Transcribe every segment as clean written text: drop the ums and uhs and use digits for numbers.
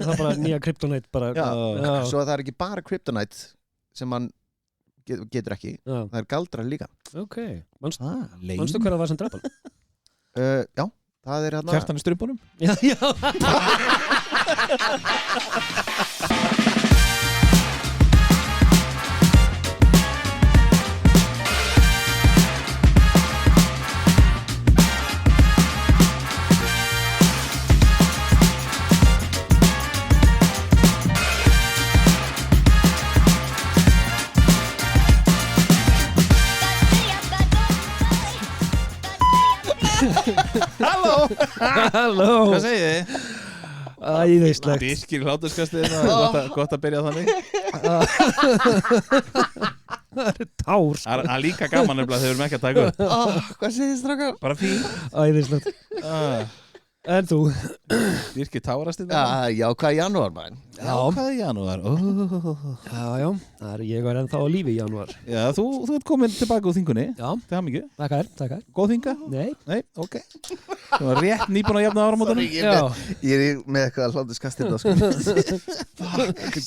Það bara nýja kryptonite bara. Já, svo það ekki bara kryptonite sem hann getur ekki. Það galdrar líka. Ok. Manstu hver það var sem draf hann? Já, það hérna... Kjartan í strumpunum? Já. Halló. Hvað segið þið? Æðislegt. Birkir hláturskastið gott að byrja þannig. Það tár. Það líka gaman nefnilega þegar við erum ekki að taka upp. Hvað segið þið strákar? Bara fín. Æðislegt. En þú? Birkir tárast þetta? Jákvæð janúar, maður. Jákvæð janúar. Já. Ég var ennþá á lífi í janúar. Já, þú ert komin tilbaka úr þingunni. Já. Til hamingju. Takkar. Góð þinga? Nei, ok. Það var rétt nýbúin að jafna áramótunum. Ég með eitthvað hláturskast þetta, sko.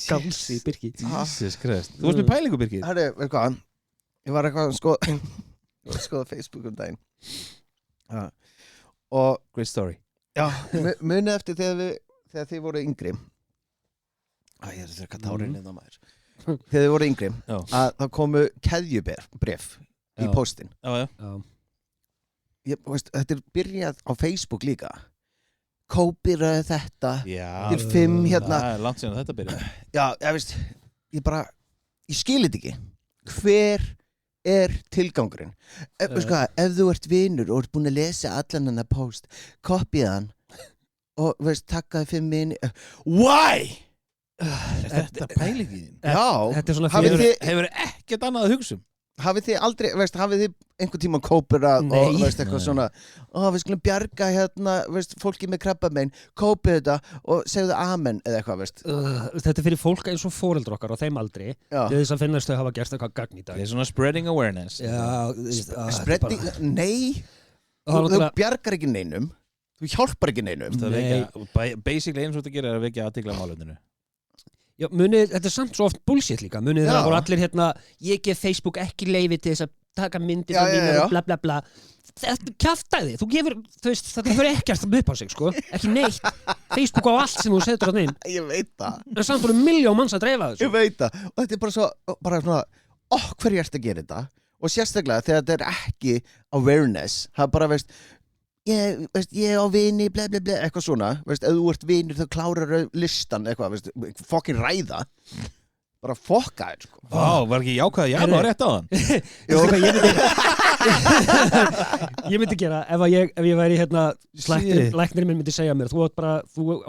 Galsi, Birkir. Jesus Christ. Þú varst með pælingu, Birkir? Herri, veit hvað? Ég var eitthvað að skoða Facebook daginn. Og Great story. Já, munið eftir þegar þið voru yngri. Ég er þurrka tárin innan maður. Þegar þið voru yngri, að það komu keðjubref í postin. Já. Þetta byrjað á Facebook líka. Kópiraði þetta. Já. Til 5 hérna. Það langt síðan þetta byrjaði. Já, ég skil þetta ekki. Hver er tilgangurinn? Ef þú ert vinur og ert búin að lesa allan hennar post, kopið hann og takkaði 5 minni. Why? Þetta pælingin. Já. Þetta er svona hefur ekkert annað að hugsa um. Hafið þið aldrei, hafið þið einhvern tíma kópirað og eitthvað svona við skulum bjarga hérna, fólki með krabbamein, kópið þetta og segðu amen eða eitthvað, Þetta er fyrir fólk eins og foreldrar okkar á þeim aldri til þess að finnast þau hafa gert eitthvað gagn í dag. Það er svona spreading awareness. Já, spreading, nei þú bjargar ekki neinum, þú hjálpar ekki neinum. Basically eins og þetta gerir að vekja athygli á málefninu. Já, þetta er samt svo oft bullshit líka. Það voru allir hérna, ég gef Facebook ekki leyfi til þess að taka myndir af mínar og bla bla bla. Þetta kjaftaði, þú gefur, þetta fyrir ekkert upp á sig, sko. Ekki neitt. Facebook á allt sem þú setur á þeim. Ég veit það. En samt voru milljón manns að dreifa þessu. Ég veit það. Og þetta er bara svona, hverju ertu að gera þetta? Og sérstaklega þegar þetta er ekki awareness, það bara, ég á vini, bla bla bla, eitthvað svona, ef þú ert vinur þá klárar listan, eitthvað, fokkin ræða, bara fokka þér, sko. Vá, var ekki jákvæð janúar rétt á hann? Ég myndi gera, ef ég væri hérna, læknirinn minn myndi segja mér, þú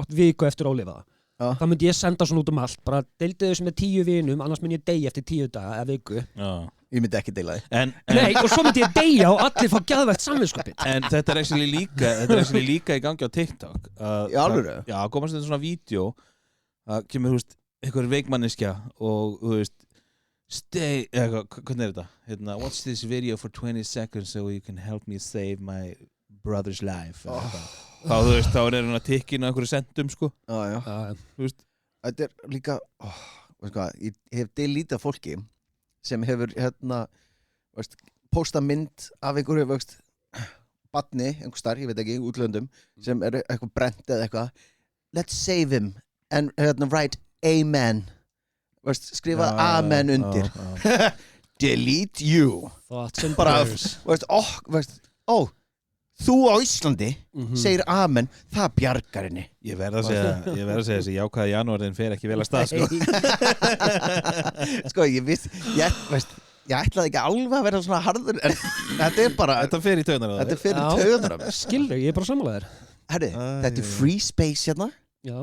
átt viku eftir að lifa. þá myndi ég senda svona út allt, bara deildu þessu með 10 vinum, annars myndi ég deyja eftir 10 daga eða viku. Ég myndi ekki deila því. Nei, og svo myndi ég deyja og allir fá geðvægt samvinskupið. En þetta er actually líka í gangi á TikTok. Í alvöru? Já, komast þetta svona vídeo, það kemur, þú veist, einhver veikmanneskja og, þú veist, hvernig er þetta? Watch this video for 20 seconds so you can help me save my brother's life. Þá, þú veist, þá er hann að tikkina einhverju sendum, sko. Já. Þú veist. Þetta er líka, veist hvað, ég hef delítað fólki sem hefur, posta mynd af einhverju, veist, barni, einhver starf, ég veit ekki, útlöndum, sem er eitthvað brent eða eitthvað. Let's save him and write amen. Veist, skrifa amen undir. Delete you. Bara, veist, þú á Íslandi segir amen, það bjargar henni. Ég verð að segja þessi jákvæði janúarinn fer ekki vel að stað, sko. Sko, ég ætlaði ekki alveg að vera svona harður, en þetta er bara... Þetta fer í taugarnar á þér. Þetta fer í taugarnar á þér. Skilur, ég er bara sammálaður. Herri, þetta er free space hérna. Já.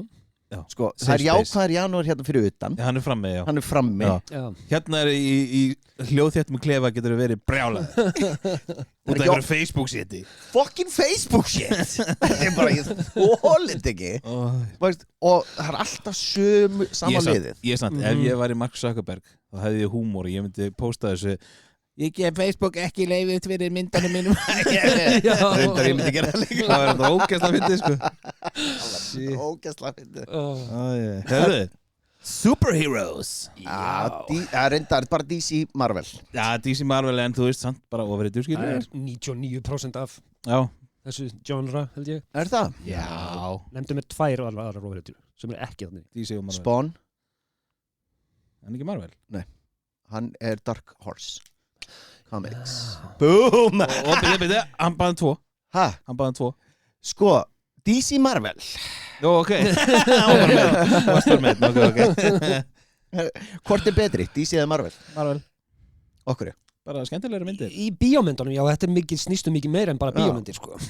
Sko, það er jákvæður janúar hérna fyrir utan. Hann er frammi, já. Hann er frammi. Já. Hérna er í hljóðþéttum klefa getur verið brjálað. Út af einhverju Facebook shiti. Fucking Facebook shit! Þetta er bara, ég þolið ekki. Og það er alltaf sama liðið. Ég er samt, ef ég var í Mark Zuckerberg, þá hefði ég húmor og ég myndi posta þessu Ég gef Facebook ekki leyfið fyrir myndanum mínum. Reyndar ég myndi gera það líka. Það var þetta ógæsla fyndið, sko. Ógæsla fyndið. Hörðu, Superheroes. Reyndar bara DC Marvel. Já, DC Marvel en þú veist samt bara ofrið Það er 99% af Já. þessu genre, held ég. Er það? Já. Nefndu mér 2 aðrar ofriðir sem ekki þannig. DC og Marvel. Spawn, En ekki Marvel. hann er Dark Horse Comics. Boom! Og byrja, hann baði 2. Ha? Hann baði 2. Sko, DC Marvel. Jó, ok. Vastar með, ok. Hvort er betri, DC eða Marvel? Marvel. Okkur. Bara skemmtilegri myndir. Í bíómyndunum, já, þetta er mikið, snýstu mikið meira en bara bíómyndir, sko.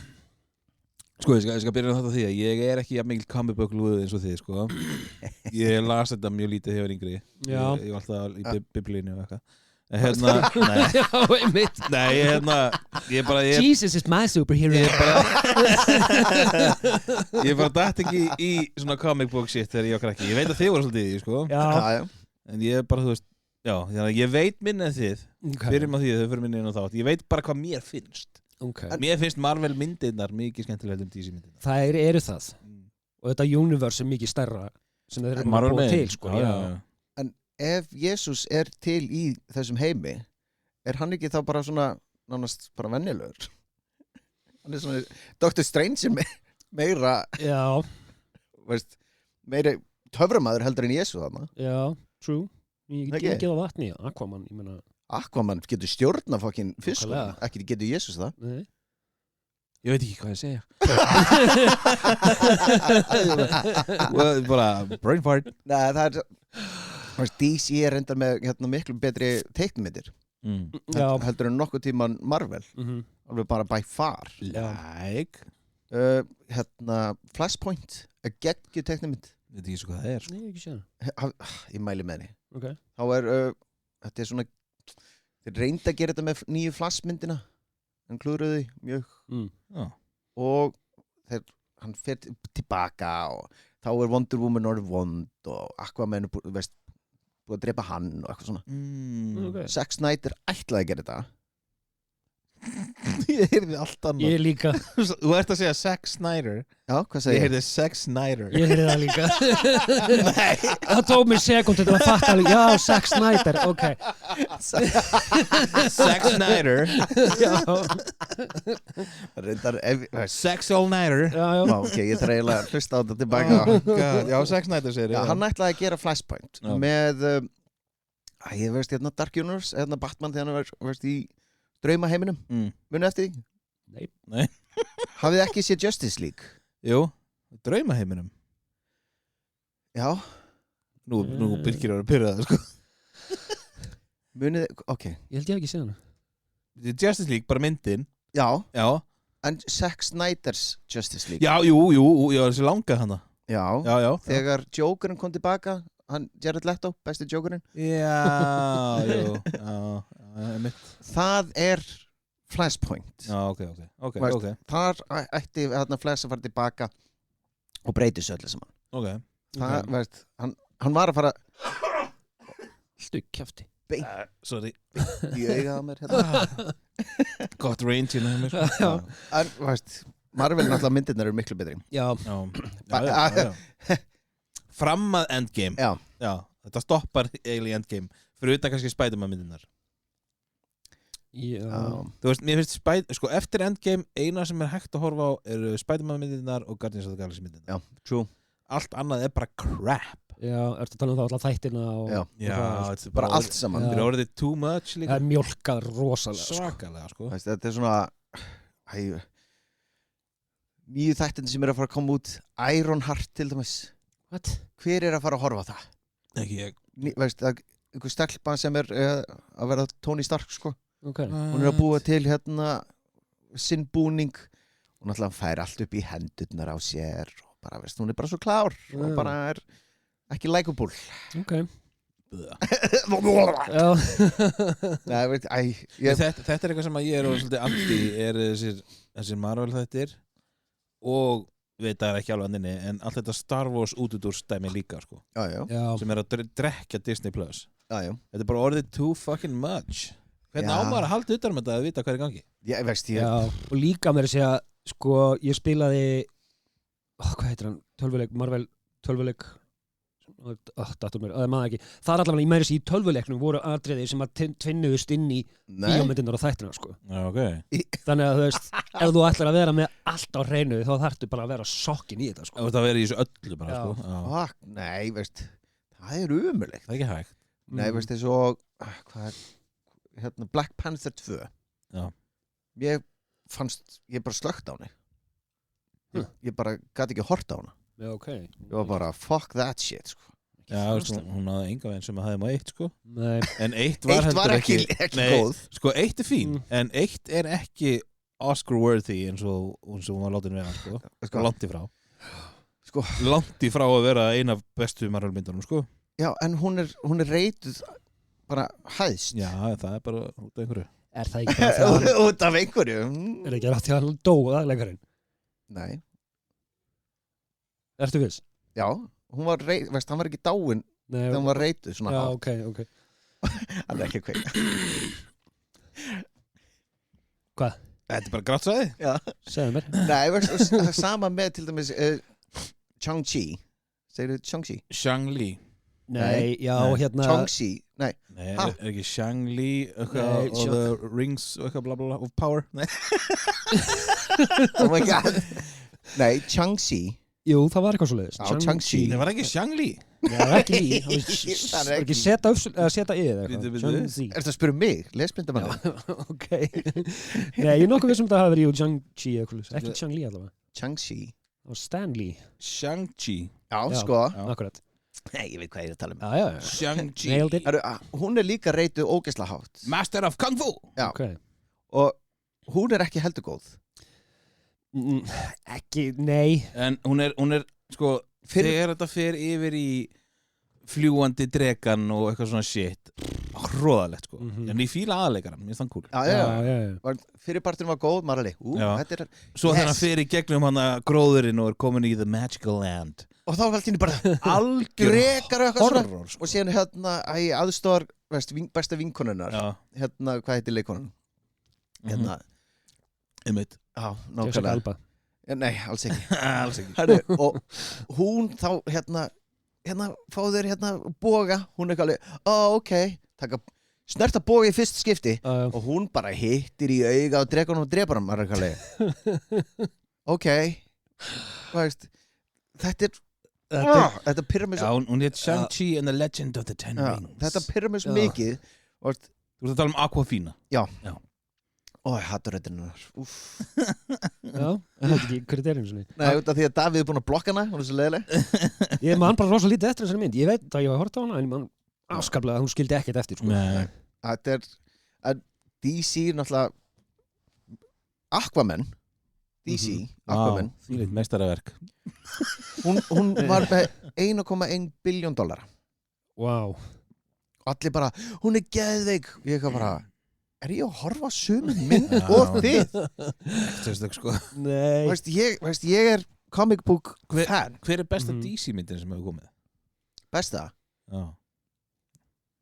Sko, ég skal byrja þetta því að ég er ekki jafn mikil comic book lúðið eins og þið, sko. Ég las þetta mjög lítið þegar ég var yngri. Já. Ég var alltaf í biblíinu og eitthvað. Nei, Já, einmitt. ég bara, Jesus is my superhero. ég bara dætt ekki í svona comic book shit þegar ég var krakki. Ég veit að þið voru svolítið í því, sko. Já. En ég bara, þú veist, já, þannig að ég veit minna en þið. Byrjum á því að þau fyrir minni inn á þátt. Ég veit bara hvað mér finnst. Okay. Mér finnst Marvel myndirnar mikið skemmtilega en DC myndirnar. Það eru það. Og þetta universe er mikið stærra sem þeir eru að búa til, sko. Já. Ef Jesus er til í þessum heimi, er hann ekki þá bara svona nánast bara venjulegur? Hann er svona Dr. Strange meira veist, meira töframaður heldur en Jesus þarna. Já, true. Ég get ekki á vatni, Aquaman, ég meina Aquaman getur stjórna fokkin fisk, ekki getur Jesus það. Nei. Ég veit ekki hvað ég segja. Bara brain fart. Nei, það er DC er reyndar með miklu betri teiknumyndir heldur en nokkuð tíman Marvel. Alveg bara by far. Like Flashpoint, að geggju teiknumynd. Veit ekki svo hvað það er. Nei, ekki séð. Ég mæli með henni. Okay. Þá er þetta er svona þeir reynda að gera þetta með nýju Flash-myndina hann klúðruði mjög og hann fer tilbaka og þá er Wonder Woman orðið vond og Aquaman er búið að drepa hann og eitthvað svona Okay. Zack Snyder ætlaði að gera þetta Ég heyrði allt annað Ég líka. Þú ert að segja Zack Snyder. Já, hvað segir Ég heyrði Zack Snyder. Ég heyrði það líka. Það tók mér sekúndu til að fatta alveg. Já, Zack Snyder, ok. Zack Snyder. Já. Reyndar Zack Snyder. Já. Ok, ég þarf eiginlega að hlusta á þetta tilbaka Já, Zack Snyder segir Já, hann ætlaði að gera Flashpoint með ég veist Dark Universe, Batman þegar hann var í draumaheiminum, munu eftir því? Nei. Hafið ekki séð Justice League? Jú, draumaheiminum. Já. Nú Birkir að pyrra það, sko. Munið, ok. Ég held ég ekki séð hana. Justice League, bara myndin. Já. En Zack Snyder's Justice League. Já, þessi langa hana. Já. Þegar Jokerinn kom tilbaka, hann Jared Leto, besti Jokerinn. Já. Það er Flashpoint. Já, ok. Þar ætti Flash að fara tilbaka og breyti svo öllu saman. Ok. Það, veist, hann var að fara Stugg kjafti. Sorry. Í auga á mér hérna. Gott range hérna mér. En, veist, Marvel náttúrulega myndirnar eru miklu betri. Já. Fram að Endgame. Já. Þetta stoppar eiginlega Endgame. Fyrir utan kannski Spider-Man myndirnar. Já. Þú veist, mér finnst eftir Endgame eina sem er hægt að horfa á eru Spider-Man myndirnar og Guardians of the Galaxy myndirnar. Já, true. Allt annað er bara crap. Já, ertu að tala um það alltaf þættina og þetta er bara allt saman. Þetta er orðið too much líka. Það er mjólkað rosalega. Svakalega, sko. Veist, þetta er svona nýju þættin sem er að fara að koma út Ironheart til dæmis. What? Hver er að fara að horfa á það? Ekki ég. Veist, einhver stelpa sem er að vera Tony Stark, sko. Okay. Hún er að búa til sinn búning og náttúrulega fær allt upp í hendurnar á sér og bara, veist, hún er bara svo klár og bara er ekki likeable. Ok. Já. Nei, veit, þetta er eitthvað sem ég er svolítið anti er þessir Marvel þættir og veit það er ekki alveg andinni en allt þetta Star Wars útudúrstæmi líka, sko. Já. Sem er að drekja Disney Plus. Já. Þetta er bara orðið too fucking much. Hvernig á maður að halda utan þetta að vita hvað er í gangi? Ég veist, Já, og líka mér að segja sko, ég spilaði hvað heitir hann, Marvel tölvuleik datur mér, það maður ekki það er allavega í meira sér í tölvuleiknum voru atriði sem að tvinnuðust inn í bíómyndirnar og þættina sko. Já, ok. Þannig að þú veist, ef þú ætlar að vera með allt á hreinu þá þarftu bara að vera sokkin í þetta sko. Þú ert að vera í þessu öllu bara, Já. sko. Já. Fuck, nei, veist það er umulegt. Það er ekki hægt. Nei, veist eins og hvað er, hérna, Black Panther 2. Já. Ég bara slökkt á henni. Ég bara gat ekki hort á hana. Já, ok. Ég var bara, fuck that shit, sko. Já, veist, hún hafði enga veginn sem að hafði maður 1, sko. Nei. En 1 var Eitt var heldur ekki Nei, góð. sko, 1 er fín, en 1 er ekki Oscar-worthy eins og hún var látin vera, sko. Sko. Langt í frá. Sko. Langt í frá að vera eina af bestu Marvel-myndunum, sko. Já, en hún er reytuð bara hæðst. Já, það er bara út af einhverju. Er það ekki bara því að Út af einhverju. er ekki rætt því að hann dóða leikarinn? Nei. Ertu viss? Já, hún var veist, hann var ekki dáinn Nei, þegar hún var reytuð svona já, hátt. ok. Hann er ekki að kveika. Hvað? Þetta er bara grátsæði. Já. Segðu mér. Nei, veist, sama með til dæmis Chang-Chi. Segir þið Chang-Chi? Shang-Li. Nei, já, Nei. hérna Chang-Chi, nei. Nei, Ha? er ekki Shang-Li eitthvað Nei, og the rings eitthvað bla bla bla of power? Nei. Oh my god. Nei, Chang-Chi. Jú, það var eitthvað svo leiðist. Já, Chang-Chi. Það var ekki Shang-Li. Já, það var ekki í. Það er Það var ekki seta í eða Bíddu, eitthvað. bíddu. Chang-Chi. Ertu að spyrja mig? Lesblindamann? Ok. Nei, ég er nokkuð vissum að það hafi verið í Chang-Chi eitthvað. Ekki Chang-Li allavega. Chang-Chi. Og Stan-Li. Shang-Chi. Já, Já. sko. Akkurat. Nei, ég veit hvað ég er að tala um. Já. Shang-Chi. Nailed it. Hún er líka reytuð ógeðslega hátt. Master of Kung Fu. Já. Ok. Og hún er ekki heldur góð. Ekki, nei. En hún er sko, þegar þetta fer yfir í fljúandi dregan og eitthvað svona shit, hróðalegt sko. Mhm. En ég fíla aðleikaran, mér finnst hann cool. Já. Fyrirpartin var góð, Marali. Já. Þetta er... Svo Yes. þegar hann fer í gegnum hann að gróðurinn og er komin í the magical land. Og þá var alltaf bara Algjör grekar og eitthvað svona. horror sko. Og síðan hérna, aðstóðar, besta vinkonunnar. Já, Hérna, hvað heitir leikonan? Hérna, einmitt. já, Jessica nákvæmlega. Alba. Nei, alls ekki. Alls ekki. Herru, og hún þá, hérna, fá þeir hérna boga, hún er ekki alveg, ok, taka, snerta boga í fyrst skipti og hún bara hittir í auga og dregur hann og drepar hann, maður er ekki alveg. Ok, veist, þetta pyrra mig Já, svo, hún heit Shang-Chi and the Legend of the Ten Rings. þetta pyrra mig svo Já. mikið, og Þú ert að tala um Aquafina. ég hattur röddinnar, úff. Já, ég veit ekki hverju þetta er eins og niður. Nei, út af því að Davíð er búinn að blokka hana, hún er svo leiðileg. Ég man bara rosa lítið eftir þessari mynd. Ég veit að ég var hort á hana, en ég man afskaplega að hún skildi ekkert eftir, sko. Nei. Þetta er, að DC er náttúrulega, Aquaman, DC, Aquaman, Því leit meistaraverk. hún var með 1,1 billjón dollara. Wow. Allir bara, hún er geðveik. Ég ekki bara, er ég að horfa sömu mynd Já. og þið? Sérstök sko. Nei. Veist, ég er comic book fan. Hver er besta Mhm. DC-myndin sem hefur komið? Besta. Já.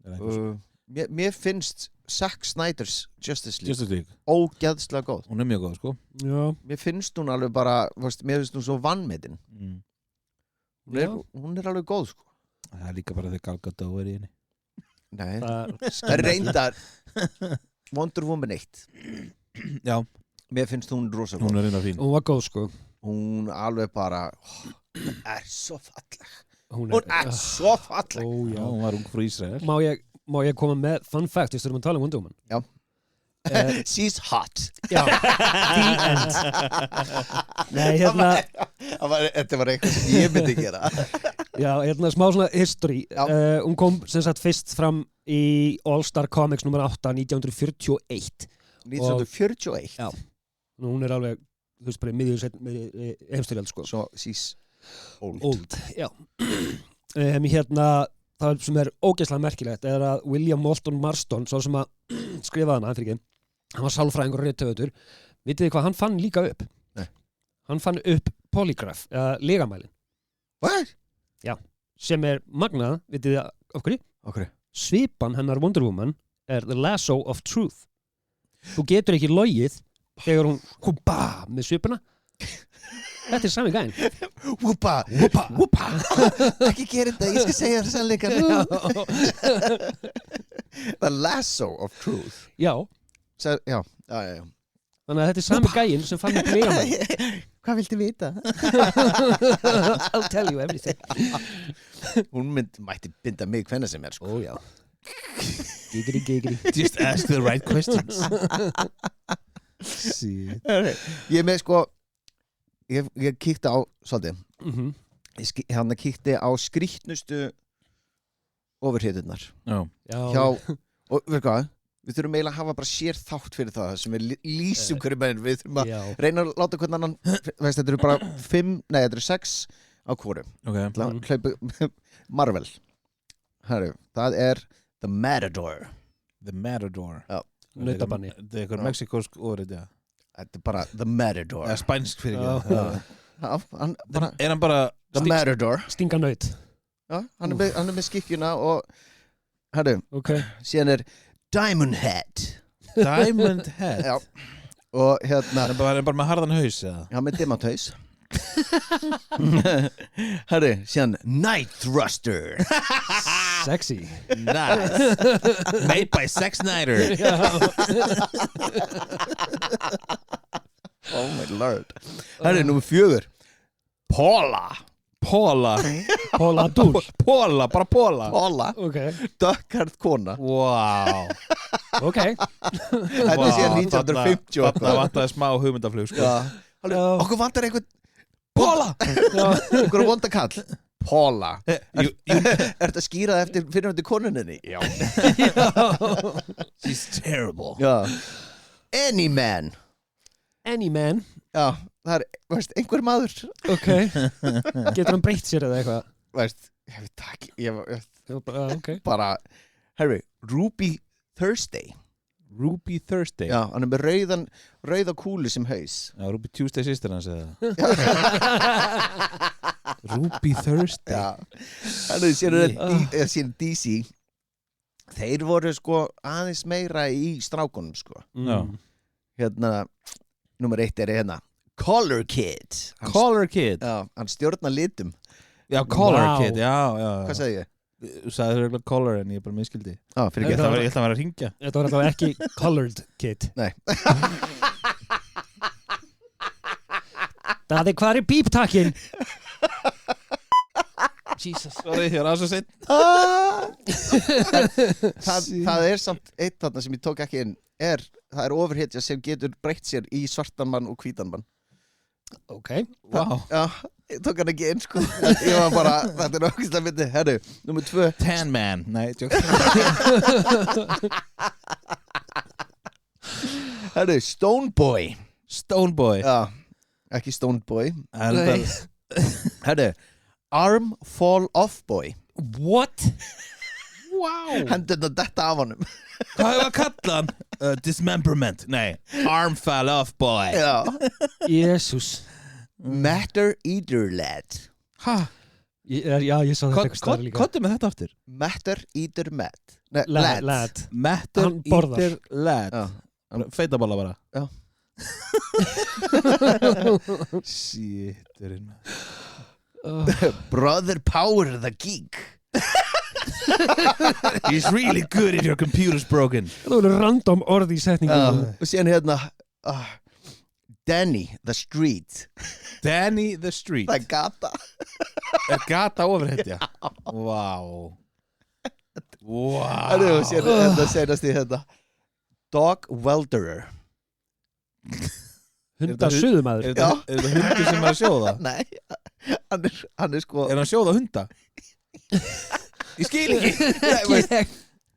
Er eitthvað svo- Mér finnst Zack Snyder's Justice League Justice League. ógeðslega góð. Hún er mjög góð sko. Já. Mér finnst hún alveg bara, mér finnst hún svo vannmetin. Mm. Hún er alveg góð, sko. Það er líka bara þegar Gal Gadot er í henni. Nei, Það reyndar Wonder Woman 1. Já, Mér finnst hún rosa góð. hún er reynda fín. Hún var góð, sko. Hún alveg bara hún er svo falleg. Hún Hún er svo falleg. Ó, Já, já. hún var ung frá Ísrael. Má ég koma með fun fact, við styrum að tala um Wonder Woman? Já. She's hot. Já. The end. Nei, hérna, Þetta var eitthvað sem ég myndi gera. já, hérna smá svona history. Já. Hún kom sem sagt fyrst fram í All Star Comics nr. 8 1941. 1941. Já. Hún er alveg, þú veist bara, miðjur heimstyrjald, sko. So she's old. Old, já. Hérna, það sem er ógeðslega merkilegt er að William Moulton Marston, svo sem að skrifaði hana, fyrir ekki, hann var sálfræðingur og rithöfundur. Vitið þið hvað hann fann líka upp? Nei. Hann fann upp polygraph, eða legamælin, What? sem er magnað, vitið þið af hverju? Okkur. Svipan hennar Wonder Woman er The Lasso of Truth. Þú getur ekki logið þegar hún húpa með svipuna. Þetta er sami gæn. Whoopa, Húpa, húpa. ekki gera þetta, ég skal segja það sannleika nú. The Lasso of Truth. Já, Já. þannig að þetta er sami gæn sem fann upp Megaman. Hvað viltu vita? I'll tell you everything. Hún mætti binda mig hvenna sem er, sko. Ó já. Gigri. Just ask the right questions. Shit. Ég er með, sko, ég kíkti á, svolítið, hann kíkti á skrýtnustu ofurhiturnar. Já. Hjá, og veit hvað, við þurfum eiginlega að hafa bara sér þátt fyrir það sem við lýsum hverju menn, við þurfum að reyna að láta hvern annan, veist, þetta eru bara 6 á hvoru. Ok. Marvel. Herru, það er The Matador. The Matador. Já. Nautabanni. Það er eitthvað mexikósk orðið, já. Þetta er bara The Matador. Það er spænsk fyrir ekki. Hann bara, Er hann bara... The Matador. Stinga naut. Já, hann er með skikkjuna og, herru, síðan er Diamond Head. Diamond Head? Já. Og hérna... Hann er bara með harðan haus, eða? Já, með dimmathaus. Herru, síðan Night Thruster. Sexy. Nice. Made by Zack Snyder. Oh my lord. Herru, nummer 4. Paula. Paula. Paula Abdul. Paula, bara Paula. Paula. Dökkhærð kona. Wow. Ok. Þetta er síðan 1950. Það vantaði smá hugmyndaflug, sko. Okkur vantar einhvern Paula. Einhver vonda kall. Paula. Ertu að skýra það eftir fyrirhundi konuninni? Já. She's terrible. Já. Any man. Já, það er, veist, einhver maður. Ok. Getur hann breytt sér eða eitthvað? Veist, ég veit ekki. Ok. Bara, Harry, Ruby Thursday. Ruby Thursday. Já, hann er með rauða kúlu sem haus. Já, Ruby Tuesday systir hans eða. Ruby Thursday. Já. Þannig síðan DC. Þeir voru sko aðeins meira í strákunum sko. Já. Hérna, nummer 1 er hérna Color Kid. Color Kid. Já, hann stjórnar litum. Já, Color Kid, já. Hvað sagði ég? Þú sagði þau eitthvað color en ég bara minnskildi. Já, fyrir ekki. Ég ætla að vera að ringja. Þetta var alltaf ekki Colored Kid. Nei. Daði, hvað er bíptakkin? Jesus. Sorry, ég var aðeins að setja. Það er samt eitt þarna sem ég tók ekki inn. Það er ofurhetja sem getur breytt sér í svartan mann og hvítan mann. Ok. Wow. Já, ég tók hann ekki inn sko. Ég var bara, þetta er okkur myndi. Herru, nummer 2. Tan Man. Nei, tjók. Herru, Stone Boy. Stone Boy. Já, ekki Stone Boy. Nei. Herru, Arm Fall Off Boy. What? Wow. Hendurna detta af honum. Hvað hefur að kalla hann? Dismemberment. Nei, Arm Fall Off Boy. Já. Jesus. Matter Eater Lad. Hæ? Já, ég sá þetta eitthvað staðar líka. Kottu með þetta aftur? Matter Eater Lad. Nei, Lad. Matter Hann borðar. Eater Lad. Já. Feitaballa bara. Já. Shit. Brother Power the Geek. He's really good if your computer's broken. Það er random orð í setningum. Og síðan hérna Danny the Street. Danny the Street. Það er gata. Er gata ofurhetja? Wow. Og síðan þetta senast í þetta Dog Welderer. Hundasuðumæður. Er þetta hundur sem er að sjóða? Nei, hann er sko. Er hann að sjóða hunda? Ég skil ekki.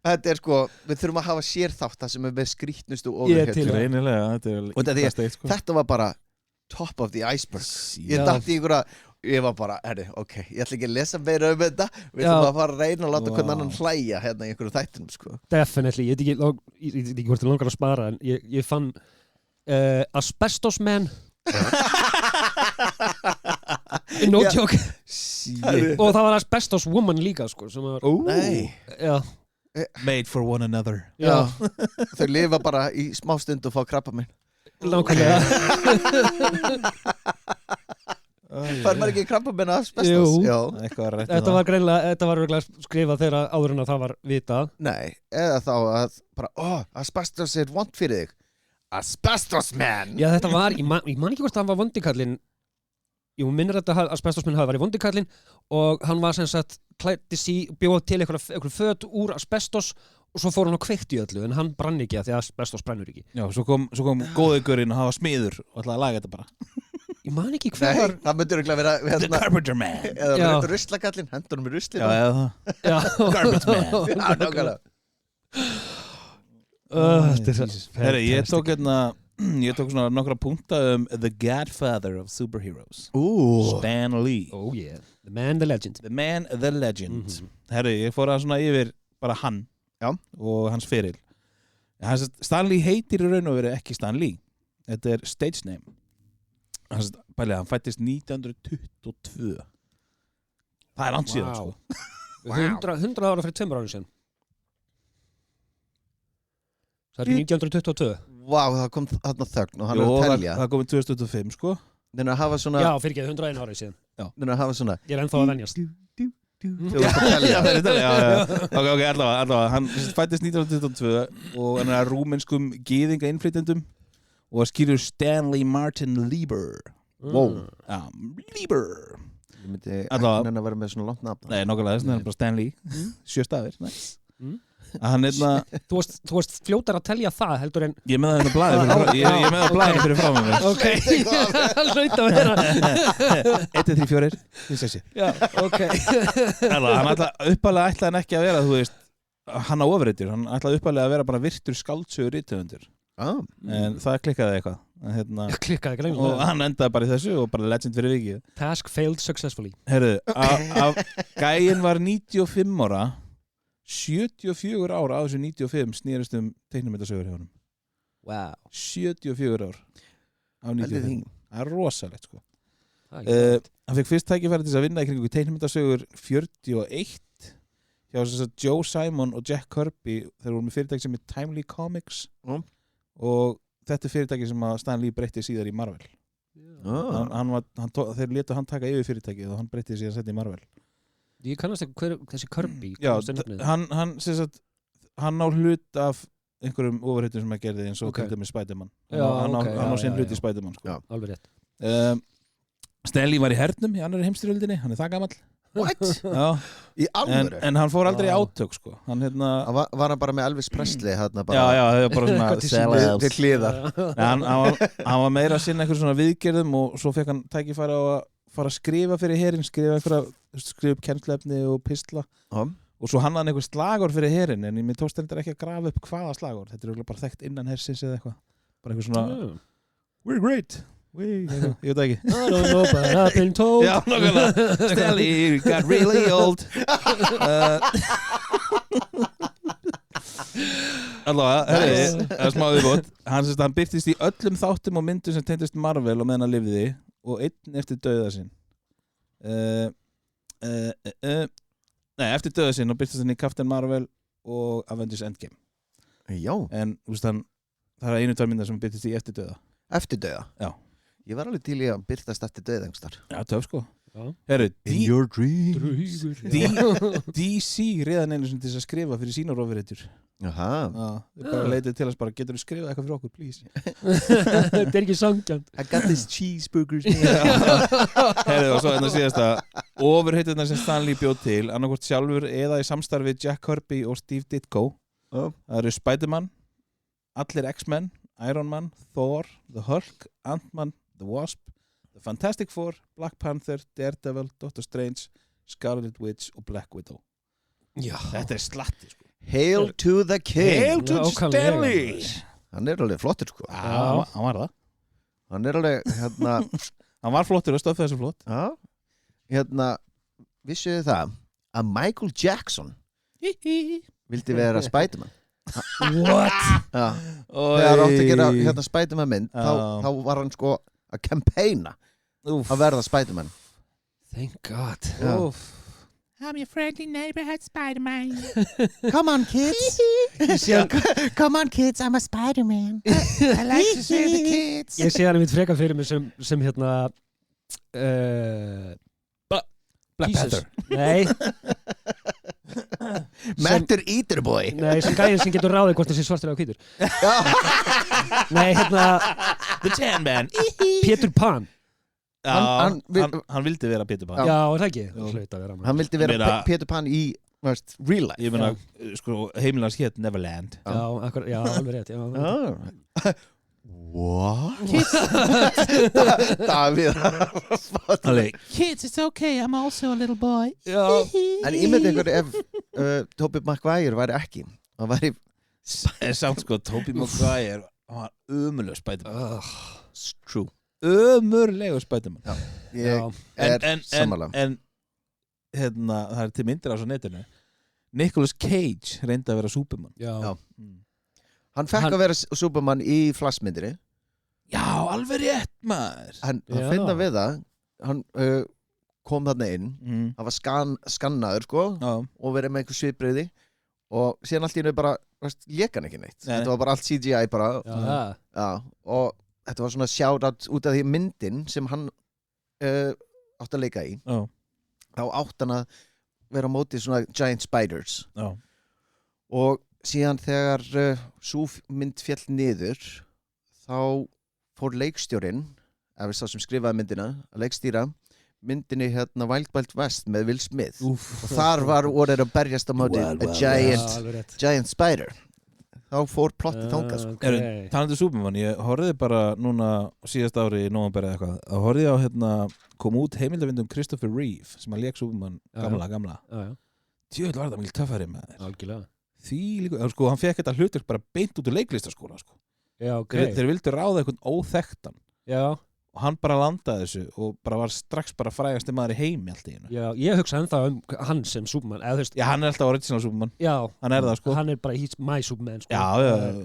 Þetta er sko, við þurfum að hafa sérþátt það sem er með skrýtnustu Ég til. Greinilega, þetta var bara top of the iceberg. Ég dætti í einhverja, ég var bara, ok, ég ætla ekki að lesa meira um þetta. Við þurfum að fara að reyna að láta hvern annan hlæja hérna í einhverju þættinum sko. Definitely, ég veit ekki hvort þið langar að spara en ég fann Asbestos Man. No joke. Og það var Asbestos Woman líka sko, sem var Nei. Já. Made for one another. Já. Þau lifa bara í smá stund og fá krabbamein. Nákvæmlega. Fær maður ekki krabbamein af asbestos? Jú. Já. Eitthvað rætt Þetta var greinlega, þetta var örugglega skrifað þegar áður en að það var vitað. Nei, eða þá að bara, asbestos er vont fyrir þig. Asbestos man! Já, þetta var, ég man ekki hvort að hann var vondikallinn. Jú, minnir þetta að asbestosminn hafi verið vondikallinn og hann var sem sagt bjóð til einhver föt úr asbestos og svo fór hann og kveikti í öllu en hann brann ekki að því að asbestos brennur ekki. Já, svo kom góðugurinn að hafa smiður og ætlaði að laga þetta bara. Ég man ekki hver var... Nei, það myndur ekki að vera The Carpenter Man. eða þetta ruslakallinn, hendur hann með rusli. Já, eða það. Já. Garbage Man. Já, nákvæmlega. Þetta er Herri, ég tók svona nokkra punkta The Godfather of Superheroes. Stan Lee. Oh yeah, the man, the legend. The man, the legend. Herri, ég fór að svona yfir bara hann. Já. Og hans feril. Stan Lee heitir í raun og veru ekki Stan Lee. Þetta er stage name. Hann fættist 1922. Það er langt síðan, sko. 100 ára fyrir 2 ára síðan. Það er 1922. Vá, það kom þarna þögn og hann er að telja. Það komið 2025, sko. Þannig að hafa svona... Já, fyrir ekki 101 ára síðan. Þannig að hafa svona... Ég er ennþá að venjast. Þú ert að telja. Ok, allavega. Hann fættist 1922 og hann er að rúmenskum gyðinga innflytjendum og að skýrur Stanley Martin Lieber. Wow. Já, Lieber. Ég myndi Allavega. ekki að vera með svona langt nafn. Nei, nokkulega þess, það er bara Stanley. 7 stafir, nice. Hann Þú varst fljótar að telja það heldur en... Ég með það blaðið ég með það blaðið fyrir frá mig. Ok, það hlaut að vera. 1, 2, 3, 4, 5, 6. Já, ok. Hann uppalega ætlaði hann ekki að vera, þú veist, hann á ofurreitur. Hann ætlaði uppalega að vera bara virtur skáldsögur rithöfundur. En það klikkaði eitthvað. Klikkaði ekki lengur. Og hann endaði bara í þessu og bara legend fyrir vikið. Task failed successfully. Herðu, gæinn var 95 ára. 74 ár af þessu 95 snýrist teiknimyndasögur hjá honum. Wow. 74 ár af 95. Það er rosalegt, sko. Hann fekk fyrst tækifæri til að vinna í kringu teiknimyndasögur 41 hjá Joe Simon og Jack Kirby. Þeir voru með fyrirtæki sem er Timely Comics og þetta er fyrirtæki sem að Stan Lee breytti síðar í Marvel. Þeir létu hann taka yfir fyrirtækið og hann breytti síðan sett í Marvel. Ég kannast ekki hver þessi Kirby. Já, hann á hlut af einhverjum ofurheitum sem að gerði eins og til dæmis Spider-Man. Hann á sinn hlut í Spider-Man, sko. Alveg rétt. Stan Lee var í hernum í annarri heimsstyrjöldinni, hann er það gamall. What? Já. Í alvöru? En hann fór aldrei í átök, sko. Var hann bara með Elvis Presley hérna bara? Já, það var bara svona við hliðar. Hann var meira að sinna einhver svona viðgerðum og svo fekk hann tækifæri á að fara að skrifa fyrir herinn, skrifa upp kennslefni og pistla og svo hannaði einhver slagor fyrir herinn en mér tókst þetta ekki að grafa upp hvaða slagor, þetta er bara þekkt innan hersins eða eitthvað, bara einhver svona we're great, ég veit ekki I don't know but I've been told. Já, nokkulega, Stanley got really old allavega, það er smá viðbót hann birtist í öllum þáttum og myndum sem tengdist Marvel og meðan hann lifði og einn eftir dauða sinn eftir dauða sinn og byrstast hann í Captain Marvel og Avengers Endgame. Já. En það er 1-2 myndar sem byrstast í eftir dauða. Eftir dauða? Já. Ég var alveg til í að byrstast eftir dauða einhverstar. Já, töf, sko. Heru, In your dreams. DC reðan einu sem til þess að skrifa fyrir sínar ofurreitur. Jaha. Þau bara leitið til þess bara, getur þú skrifað eitthvað fyrir okkur, please? Þetta er ekki sangjant. I got this cheeseburgers. Herðu, og svo þetta síðasta ofurheiturnar sem Stan Lee bjóð til annarkvort sjálfur eða í samstarfi Jack Kirby og Steve Ditko. Það eru Spider-Man, allir X-Men, Iron Man, Thor, The Hulk, Ant-Man, The Wasp, The Fantastic Four, Black Panther, Daredevil, Doctor Strange, Scarlet Witch og Black Widow. Já. Þetta er slatti, sko. Hail to the king. Hail to Stan Lee. Hann er alveg flottur, sko. Já, hann var það. Hann er alveg, hann var flottur og stöð þessu flott. Já. Vissuðu það að Michael Jackson vildi vera Spider-Man. What? Já. Þegar átti að gera Spider-Man mynd, þá var hann sko að campaigna að verða Spider-Man. Thank God. I'm your friendly neighborhood Spider-Man. Come on kids. Come on kids, I'm a Spider-Man. I like to save the kids. Ég sé hann mitt frekar fyrir mig sem hérna Black Jesus. Panther. Nei, Mattur Eater Boy. nei, sem gæðin sem getur ráðið hvort það sé svartur eða hvítur. Nei, hérna The Tan Man. Peter Pan. Hann hann vildi vera Peter Pan. Já, er það ekki? Það hlaut að vera. Hann vildi vera Meina- Peter Pan í real life. Ég meina, sko, heimilans hétt Neverland. Já, akkur, já, alveg rétt. Já. What? Davíð. Kids, it's okay, I'm also a little boy. Já. En ímyndi ykkur ef Tobey Maguire væri ekki. Hann væri Samt sko, Tobey Maguire hann var ömurlegur Spider-Man. true. Ömurlegur Spider-Man. Ég er sammála. En hérna, það er til myndir á svo netinu. Nicolas Cage reyndi að vera Superman. Já. Hann fekk að vera Superman í Flash-myndinni. Já, alveg rétt maður. Hann Já. finna við það. Hann kom þarna inn. Hann var skannaður sko Já, og verið með einhver svipbrigði og síðan allt í einu bara lék hann ekki neitt. Nei. Þetta var bara allt CGI bara. Já. Og þetta var svona shout-out út af því myndin sem hann átt að leika í. já, Þá átt hann að vera á móti svona giant spiders. já. Og síðan þegar sú mynd féll niður þá fór leikstjórinn eða sá sem skrifaði myndina að leikstýra myndinni hérna Wild Wild West með Will Smith og þar var orðið að berjast á móti giant spider. Þá fór plottið þangað sko. Talandi Superman, ég horfði bara núna síðast ári í nóvember eða eitthvað, þá horfði ég á hérna kom út heimildavindum Christopher Reeve sem að lék Superman gamla. Tjöld var það mikil töffari með þér. Algjörlega. Því líka, sko, hann fekk þetta hlutur bara beint út úr leiklistaskóla sko. Já, ok. Þeir vildu ráða einhvern óþekktan Já. og hann bara landaði þessu og bara var strax bara frægasti maður í heimi allt í einu. Já, ég hugsa ennþá hann sem Superman eða þú veist. Já, hann er alltaf original Superman. Já. Hann er það sko. Hann er bara he's my Superman sko. Já,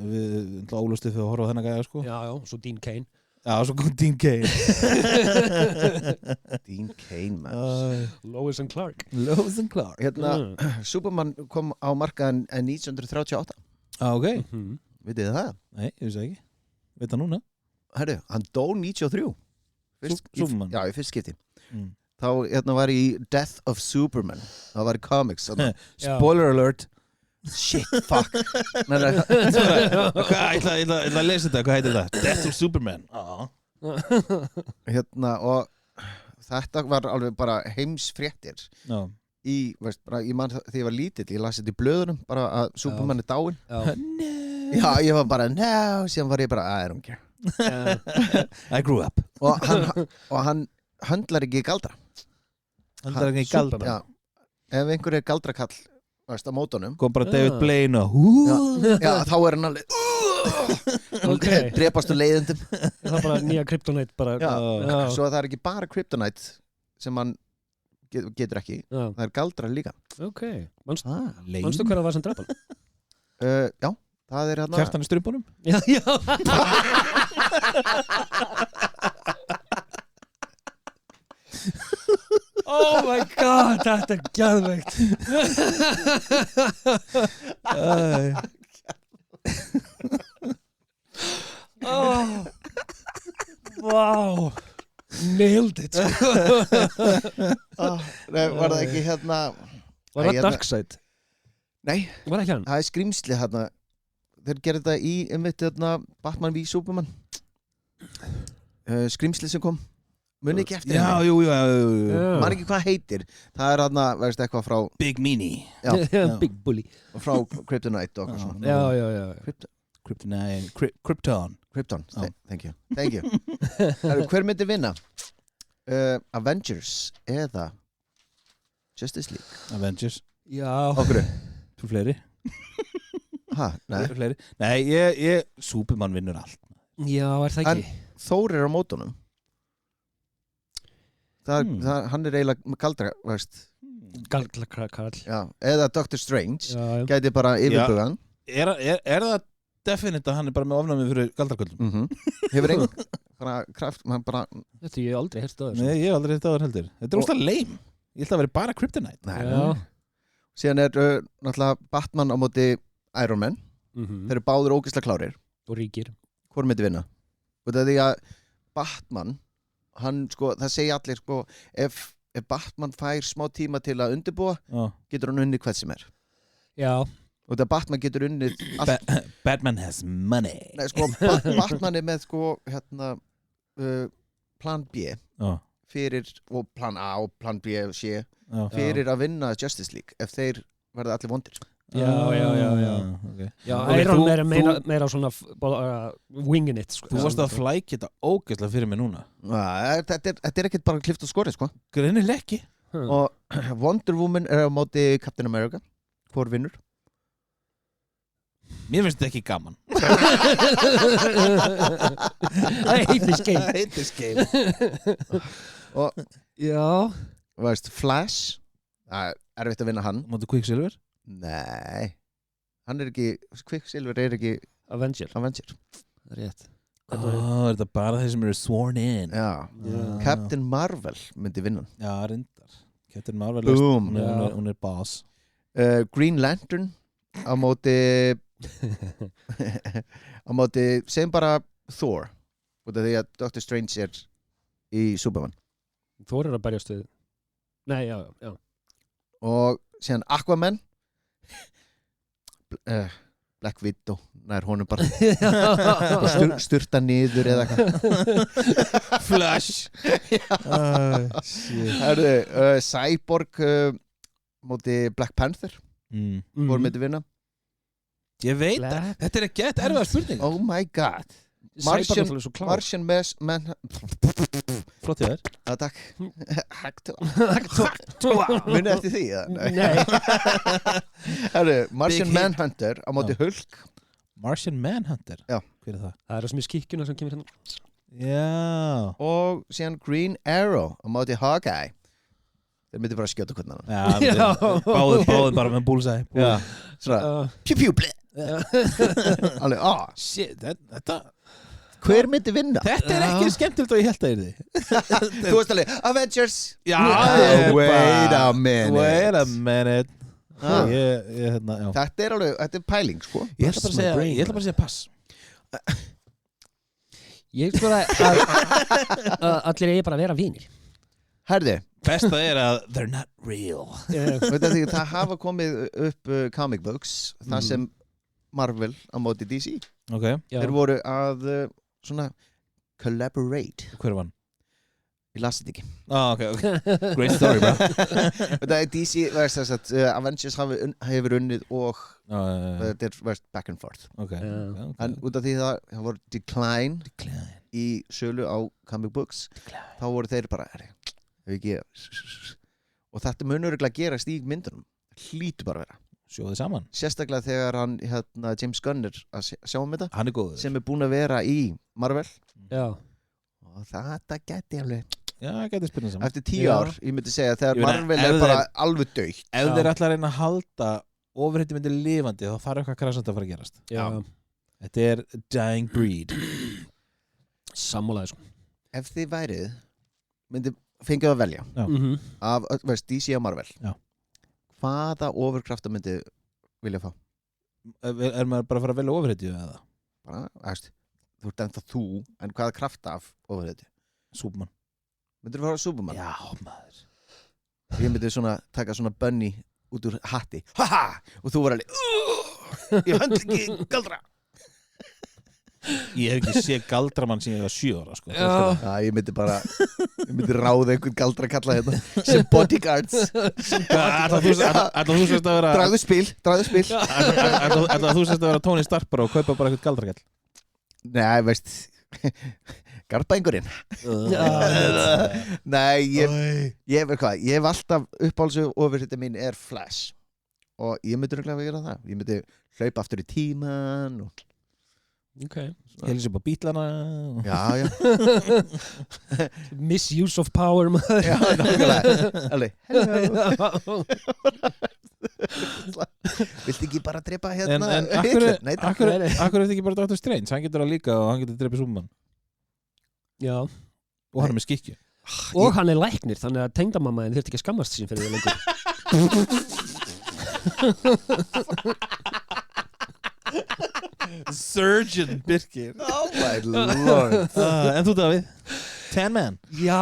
við ólustið fyrir að horfa á þennan gæja sko. Já, svo Dean Cain. Já, svo kom Dean Cain. Dean Cain man. Lois and Clark. Lois and Clark. Hérna Superman kom á markaðan 1938. Ok. Vitið þið það? Nei, ég vissi ekki. Veit það núna? Herru, hann dó 93. Superman? Já, í fyrst skipti. Þá hérna var í Death of Superman. Það var í comics. Spoiler alert. Shit, fuck. Nei. Ég ætla að lesa þetta, hvað heitir það? Death of Superman. Hérna, og þetta var alveg bara heimsfréttir. Já. Bara, ég man þegar ég var lítill, ég las þetta í blöðunum bara að Superman er dáinn. Já, ég var bara, no, síðan var ég bara, I don't care. I grew up. Og hann höndlar ekki galdra. Höndlar ekki galdra? Já, ef einhver er galdrakall á mótunum kom bara David Blaine og já, þá er hann alveg drepast úr leiðundum. Það er bara nýja kryptonite bara. Já. Svo það er ekki bara kryptonite sem hann getur ekki. Það er galdra líka. Ok, manstu hver það var sem draf hann? Já, það er hann Kjartan í strumpunum? Já. Oh my god, þetta er geðveikt. Wow. Nailed it. Nei, var það ekki hérna var það Darkseid? Nei, var það ekki hann? Það er skrýmsli hérna. Þeir gerði þetta í hérna, Batman v Superman. Skrýmsli sem kom. Muni ekki eftir henni. Já. Man ekki hvað heitir. Það er hérna, veist eitthvað frá Big Meanie. Big Bully. Frá Kryptonite og svona. Já. Krypton, thank you. Hver myndi vinna? Avengers eða Justice League? Avengers. Já. Okkur? Þú fleiri? Nei. Fleiri? Nei, Superman vinnur allt. Já, er það ekki? En Thor er á mótunum. Hann er eiginlega galdra, veist. Galdrakall. Já, eða Doctor Strange. Já. Gæti bara yfirbugan. Er það definite að hann er bara með ofnæmi fyrir galdraköllum? Hefur engin bara kraft, man bara. Þetta ég hef aldrei heyrt á þessu. Nei, ég hef aldrei heyrt á það heldur. Þetta er óslega leim. Ég held að vera bara Kryptonite. Nei, Já. síðan náttúrulega Batman á móti Iron Man. Þeir eru báður ógeðslega klárir. Og ríkir. Hvor myndi vinna? Og það er því að Batman, hann sko, það segja allir sko, ef Batman fær smá tíma til að undirbúa, getur hann unnið hvað sem er. Já. Og það Batman getur unnið allt. Batman has money. Nei, sko, Batman er með sko, plan B fyrir, og plan A og plan B C fyrir að vinna Justice League ef þeir verða allir vondir. Já. Okay. Já, Okay, Iron þú- Man er meira svona winging it, sko. Þú varst að flækja þetta ógeðslega fyrir mig núna. Þetta er ekkert bara klift og skorið, sko. Greinilega ekki. Og Wonder Woman er á móti Captain America. Hvor vinnur? Mér finnst þetta ekki gaman. I hate this game. I hate this game. Og Já. veist, Flash, það er erfitt að vinna hann. Móti Quicksilver? Nei, hann er ekki, Quicksilver er ekki Avenger. Avenger. Það er rétt. Er þetta bara þeir sem eru sworn in? Já. Captain Marvel myndi vinna hann. Já, reyndar. Captain Marvel, Boom. hún er boss. Green Lantern á móti á móti, segjum bara Thor, út af því að Doctor Strange er í Superman. Þór er að berjast við. Nei, já. Og síðan Aquaman Black Widow, nær honum bara sturta niður eða eitthvað. Flash. Herðu, Cyborg móti Black Panther, hvor myndi vinna? Ég veit það. Þetta er ekki erfiða spurning. Oh my god. Martian Man. Flott ég þér. Takk. Munið eftir því? Nei. Herru, Martian Manhunter á móti Hulk. Martian Manhunter? Já. Hver er það? Það er það sem er skikkjuna sem kemur hérna. Já. Og síðan Green Arrow á móti Hawkeye. Þeir myndi bara að skjóta hvernig hann. Já. Báðum bara með bullseye. Já. Svona, pjú, bleh. Alveg, Shit, þetta... Hver myndi vinna? Þetta er ekki skemmtilegt og ég held að því. Þú veist alveg, Avengers. Já, Wait a minute. Wait a minute. Hérna, já. Þetta er alveg, þetta er pæling, sko. Ég ætla bara að segja pass. Ég sko að allir eigi bara að vera vinir. Herði, Besta er að they're not real. það hafa komið upp comic books, það sem Marvel á móti DC. Ok. Þeir voru að svona collaborate. Hver var hann? Ég las þetta ekki. Ok. Great story, bro. Þetta er DC, veist þess að Avengers hefur unnið og þetta er veist back and forth. Ok. En út af því það voru decline í sölu á comic books, þá voru þeir bara ekki, og þetta munur ekki að gerast í myndunum. Hlýtur bara að vera. Sjóðu saman. Sérstaklega þegar hann, James Gunn er að sjá þetta. Hann er góður. Sem er búinn að vera í Marvel. Já. Og þetta geti alveg. Já, geti spyrnað saman. Eftir 10 ár, ég myndi segja, þegar Marvel er bara alveg dautt. Ef þeir ætla að reyna að halda ofurhetjum myndir lifandi, þá þarf eitthvað krassandi að fara að gerast. Já. Þetta er dying breed. Sammálaði, sko. Ef þið værið, fengið að velja af, veist, DC og Marvel. Já. Hvaða ofurkrafta myndi vilja fá? Er maður bara að fara að velja ofurhetju eða? Bara, veist, þú ert ennþá þú, en hvaða krafta af ofurhetju? Superman. Myndir þú fara Superman? Já, maður. Ég myndi taka svona bunny út úr hatti. Haha! Og þú var alveg, ég höndla ekki galdra. Ég hef ekki séð galdramann sem ég var 7 ára, sko. Já, ég myndi ráða einhvern galdra kalla hérna sem bodyguards. Ætla þú sérst að vera Dragðu spil Ætla þú sérst að vera Tony Stark bara og kaupa bara eitthvað galdrakall? Nei, veist Garbaengurinn. Nei, ég hef alltaf uppáhalds ofurhetja mín er Flash. Og ég myndi röglega að gera það. Ég myndi hlaupa aftur í tíman og Heilis upp á bítlana. Já. Misuse of power, maður. Já, nákvæmlega. Alveg, hello. Viltu ekki bara drepa hérna? En akkur er þetta ekki bara Dr. Strange? Hann getur það líka og hann getur drepið Superman. Já. Og hann er með skikkju. Og hann læknir, þannig að tengdamammaðin þurfti ekki að skammast sín fyrir því lengur. Surgeon Birkir. Oh my lord. En þú, Davíð? Tan Man. Já.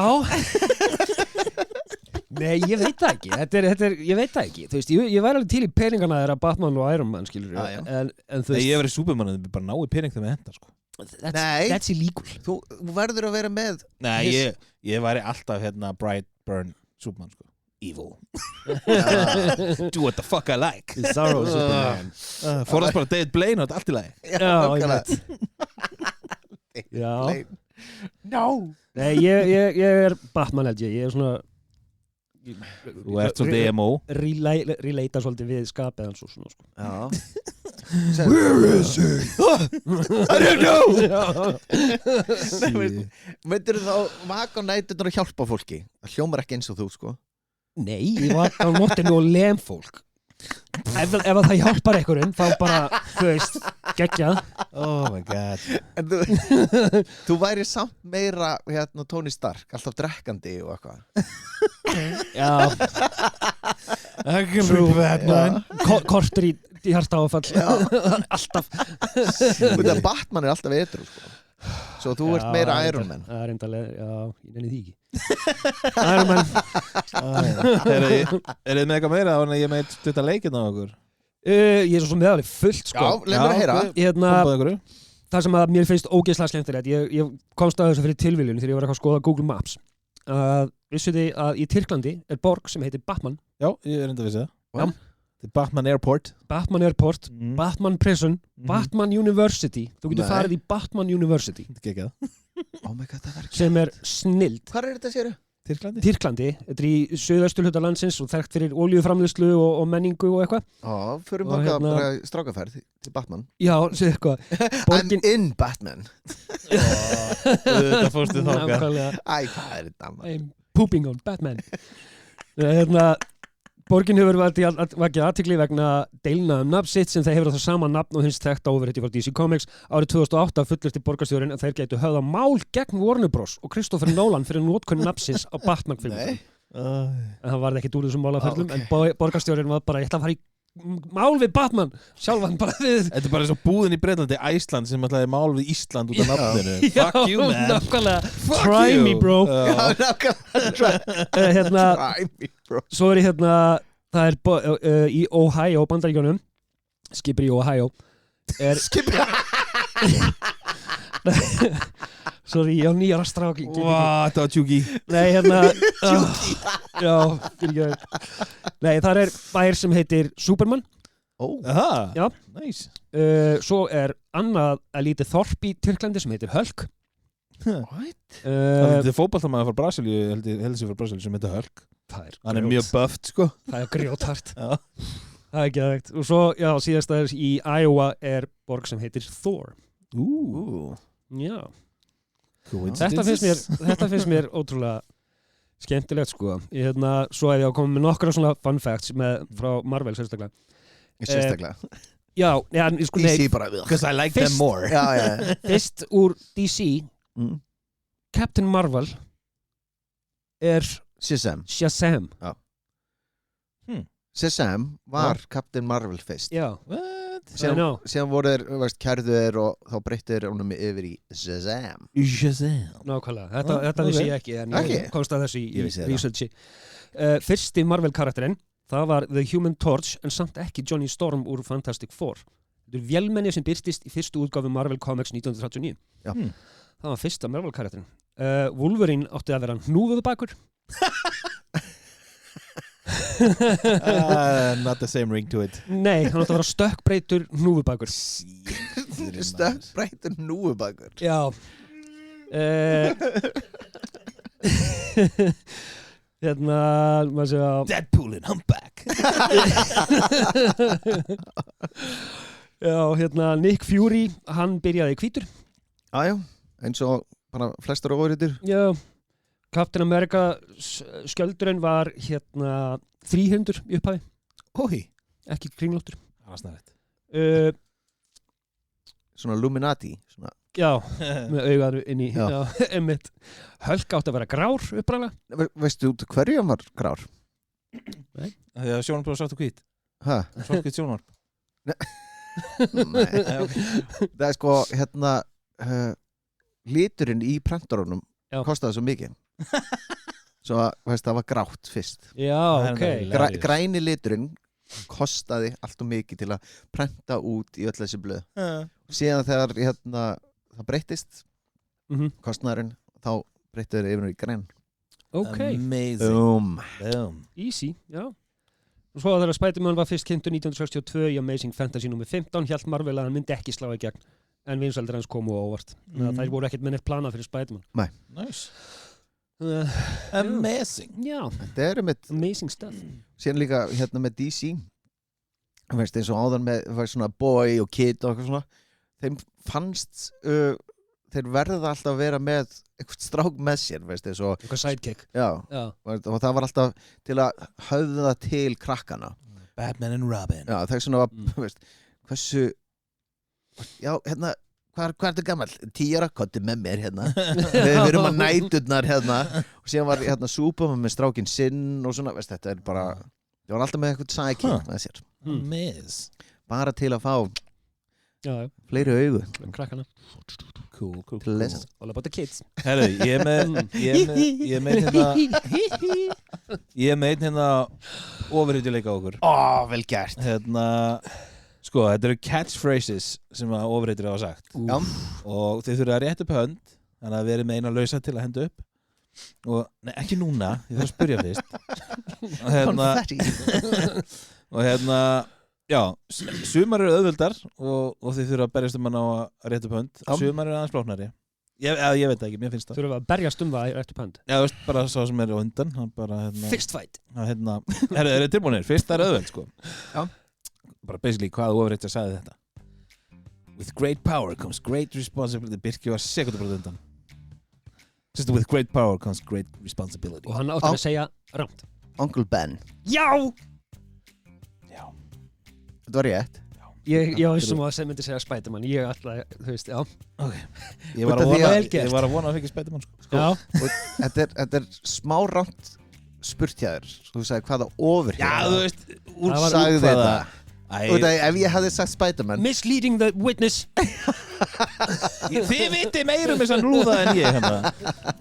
Nei, ég veit það ekki. Ég veit það ekki. Þú veist, ég væri alveg til í peningana þeirra Batman og Iron Man, skilur. Já. En þú Nei, veist... ég verið Superman og bara náið pening þegar með henda, sko. That's illegal. Þú verður að vera með Nei, ég væri alltaf Brightburn Superman, sko. Evil. Do what the fuck I like. Bizarro Superman. Forðast bara David Blaine og þetta allt í lagi. Já, ég veit. Já. No. Nei, ég er Batman held ég. Ég er svona... Þú ert svolítið emo. Relata svolítið við skapið hans og svona, sko. Já. Where is he? I don't know. Sí. Veitir þá vaka á næturnar að hjálpa fólki? Það hljómar ekki eins og þú, sko. Nei, ég var á nóttinu og lem fólk. Ef það hjálpar einhverjum, þá bara, þú veist, geggjað. Oh my god. En þú væri samt meira Tony Stark, alltaf drekkandi og eitthvað. Já. I can be Batman. Kortur í hjartaáfall. Alltaf. Þegar Batman er alltaf edru, sko. Svo þú ert meira Iron Man. Það er endalega, já, ég nenni því ekki. Iron Man. Er þið með eitthvað meira þá en ég með þetta leikinn á okkur? Ég er svo meðalveg fullt, sko. Já, leið mér að heyra. Það sem að mér finnst ógeðslega skemmtilegt, ég komst að þessu fyrir tilviljun þegar ég var eitthvað að skoða Google Maps. Vissu þið að í Tyrklandi er borg sem heitir Batman. Já, ég er enda að vissi það. Já. Þetta er Batman Airport. Batman Airport, Batman Prison, Batman University. Þú getur farið í Batman University. Þetta er geggjað. Oh my god, það verður sem er snild. Hvað er þetta, séru? Tyrklandi, þetta er í suðausturhluta landsins og þekkt fyrir olíuframleiðslu og menningu og eitthvað. Já, förum bara strákaferð til Batman. Já, séu eitthvað. I'm in Batman. Þetta fórstu þáka. Æ, hvað er þetta? I'm pooping on Batman. Borgin hefur vakið athygli vegna deilna nafn sitt sem þeir hefur það sama nafn og hins þekkt overheiti frá DC Comics. Árið 2008 fullyrti borgarstjórinn að þeir gætu höfða mál gegn Warner Bros. Og Christopher Nolan fyrir notkun nafnsins á Batman-filmum. En það varði ekkert úr þessum málaferlum, en borgarstjórinn var bara, ég ætla að fara í mál við Batman, sjálfan bara við. Þetta er bara eins og búðin í Breitlandi, Æsland sem ætlaði mál við Ísland út af nafninu. Fuck you, man. Nákvæmlega. Try me, bro. Já, nákvæmlega. Try me, bro. Svo er það er í Ohio, Bandaríkjunum, skipir í Ohio, skipir? Sorry, ég á nýjara stráki. Wow, þetta var tjúki. Nei, tjúki. Já, fyrir ekki. Nei, það er bær sem heitir Superman. Aha, já. Nice. Svo er annað að lítið þorp í Tyrklandi sem heitir Hulk. What? Það er fótballtamaður frá Brasilíu, heldur sér frá Brasilíu sem heitir Hulk. Hann er mjög bufft, sko. Það er grjóthart. Já. Það er geðveikt. Og svo, já, síðast aðeins í Iowa er borg sem heitir Thor. Já. Þetta finnst mér ótrúlega skemmtilegt, sko. Svo hef ég að koma með nokkra svona fun facts frá Marvel sérstaklega. Sérstaklega? Já, sko, nei. DC bara. Because I like them more. Já. Fyrst úr DC, Captain Marvel er Shazam. Já. Shazam var Captain Marvel fyrst. Já. Síðan voru þeir kærðuðir og þá breyttir honum yfir í Shazam. Nákvæmlega. Þetta vissi ég ekki, en ég komst að þessu í researchi. Fyrsti Marvel karakterinn, það var The Human Torch, en samt ekki Johnny Storm úr Fantastic Four. Þetta er vélmenni sem birtist í fyrstu útgáfu Marvel Comics 1939. Já. Það var fyrsta Marvel karakterinn. Wolverine átti að vera hnúfuðubakur. Not the same ring to it. Nei, hann átti að vera stökkbreytur hnúfubakur. Stökkbreytur hnúfubakur? Já. Maður sé að Deadpool in Humpback. Já, Nick Fury, hann byrjaði hvítur. Já, eins og bara flestar ofurritur. Já, Captain America skjöldurinn var 300 í upphafi. Ekki kringlóttur. Það var snarrætt. Svona Illuminati, svona Já, með augaru inn í einmitt. Hulk átti að vera grár uppræðlega. Veistu út hverju hann var grár? Nei. Því að sjónvarp var svart og hvít. Hæ? Svart og hvít sjónvarp. Nei. Það er sko, liturinn í prentarunum kostaði svo mikið. Svo að það var grátt fyrst. Já, ok. Græni liturinn kostaði allt og mikið til að prenta út í öll þessi blöð. Síðan þegar það breyttist kostnaðurinn, þá breyttið þeir yfir í græn. Ok. Amazing. Easy, já. Og svo þegar Spider-Man var fyrst kynntur 1962 í Amazing Fantasy nr. 15 hélt Marvel að hann myndi ekki slá í gegn en vinsældir hans komu á óvart. Þær voru ekkert með neitt planað fyrir Spider-Man. Nei. Nice. Amazing. Já. Þetta er með amazing stuff. Síðan líka með DC. Veist eins og áðan með svona Boy og Kid og eitthvað svona. Þeim fannst þeir verða alltaf að vera með eitthvað strák með sér, veist eins og eitthvað sidekick. Já. Og það var alltaf til að höfða til krakkana. Batman and Robin. Já, það er svona veist, hversu já, hvað er þetta gammal? 10 ára, komdu með mér við erum að næturnar og síðan var Superman með strákinn sinn og svona, veist, þetta er bara það var alltaf með eitthvað sidekick með sér. Bara til að fá fleiri augu krakkana. Cool. All about the kids. Herru, ég meit hérna ofurhetjuleika okkur. Vel gert. Sko, þetta eru catchphrases sem að ofurhetjur hafa sagt. Já. Og þið þurfa að rétta upp hönd, þannig að verið með eina lausa til að henda upp. Og, nei, ekki núna, ég þarf að spyrja fyrst. Og já, sumar eru auðveldar og þið þurfa að berjast hann á að rétta upp hönd. Sumar eru aðeins blóknari. Ég veit ekki, mér finnst það. Þurfa að berjast að rétta upp hönd. Já, þú veist, bara svo sem er á undan. Fist fight. Er tilbúinir? Fyrst er auðveld, sko. Já. Bara basically hvað ofurhetja sagði þetta. With great power comes great responsibility. Birki var sekundabróð undan. Just with great power comes great responsibility. Og hann átti að segja rámt. Uncle Ben. Já! Þetta var rétt. Ég vissum að það myndi segja Spider-Man. Ég alltaf, þú veist, já. Okay. Ég var að vona að fengja Spider-Man, sko. Já. Þetta er smá rámt spurt hjá þér. Þú sagði hvaða ofurhetja. Já, þú veist, úr sagði þetta. Ef ég hefði sagt Spider-Man. Misleading the witness. Þið viti meira þess að lúða en ég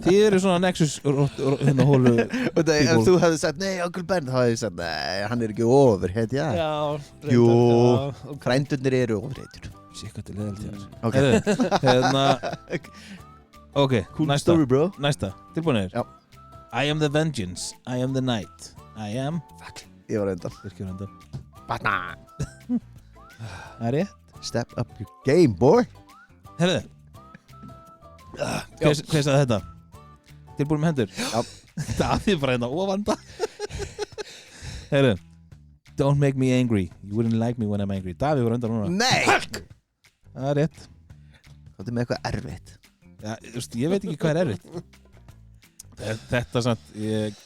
Þið eru svona Nexus hólu. Ef þú hefði sagt nei, Uncle Ben, þá hefði ég sagt nei, hann er ekki ofurhetja. Já. Jú, frændurnir eru ofurhetjur. Sikkert er leðalt Ok, cool story, bro. Næsta, tilbúinir. Já. I am the vengeance, I am the night. I am Ég var reyndar. Birkir reyndar. Batman. Það er rétt. Step up your game, boy. Herðu. Hver sagði þetta? Tilbúin með hendur? Já. Það er bara hérna ofanda. Herðu. Don't make me angry. You wouldn't like me when I'm angry. Davíð var undan núna. Nei. Hulk. Það er rétt. Það er með eitthvað erfitt. Já, ég veit ekki hvað er erfitt. Þetta samt, ég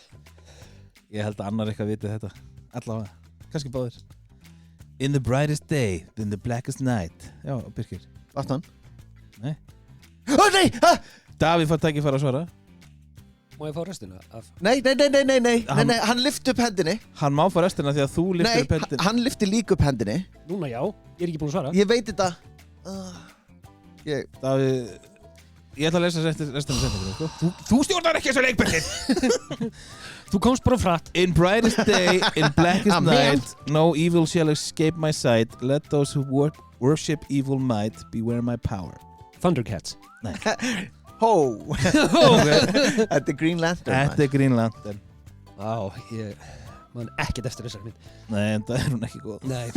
held að annar eitthvað viti þetta. Allavega. Kannski báðir. In the brightest day, in the blackest night. Já, Birkir. Aftan. Nei. Nei! Davíð fær tækifæri að svara. Má ég fá restina af? Nei, hann lyfti upp hendinni. Hann má fá restina því að þú lyftir upp hendinni. Nei, hann lyfti líka upp hendinni. Núna já, ég er ekki búin að svara. Ég veit þetta. Davíð, ég ætla að lesa restina setningu, sko. Þú stjórnar ekki þessu leikbyrðin. Þú komst bara frætt. In brightest day, in blackest night, no evil shall escape my sight. Let those who worship evil might beware my power. Thundercats. Nei. Ho! Þetta er Green Lantern. Þetta er Green Lantern. Ég man ekkert eftir þessari mynd. Nei, en það er hún ekki góð. Nei.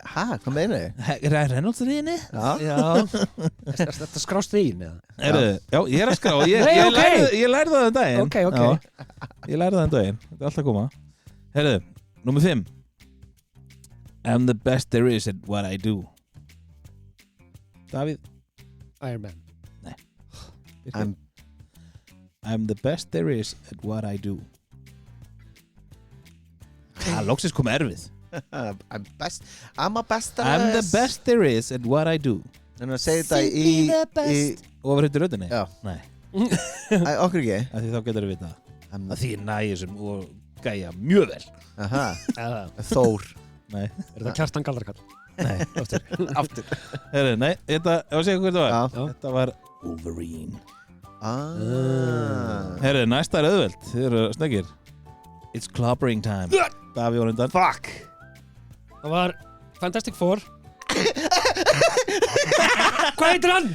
Hvað meina þið? Reynolds er í henni? Já. Þetta skrást þið í með það? Já, ég er að skrá. Ég lærði það um daginn. Ok. Ég lærði það um daginn. Þetta er alltaf að koma. Herðu, númer 5. I'm the best there is at what I do. Davíð? Iron Man. Nei. I'm the best there is at what I do. Lóksins kom erfið. I'm the best there is at what I do. En að segja þetta Og var hittir röddinni? Já. Nei, Okkur ekki af því þá getur við vita að því nægir sem og gæja mjög vel. Aha, Eða, Þór Nei, er það Kjartan Galdarkall? nei. Aftur Herru, nei, þetta, ég var að segja hvað þetta var. Já. Þetta var Wolverine. Ah. Herru, næsta er auðvelt. Þið eru snöggir. It's clobbering time. Daví var undan. Fuck Það var Fantastic Four. Hvað heitir hann?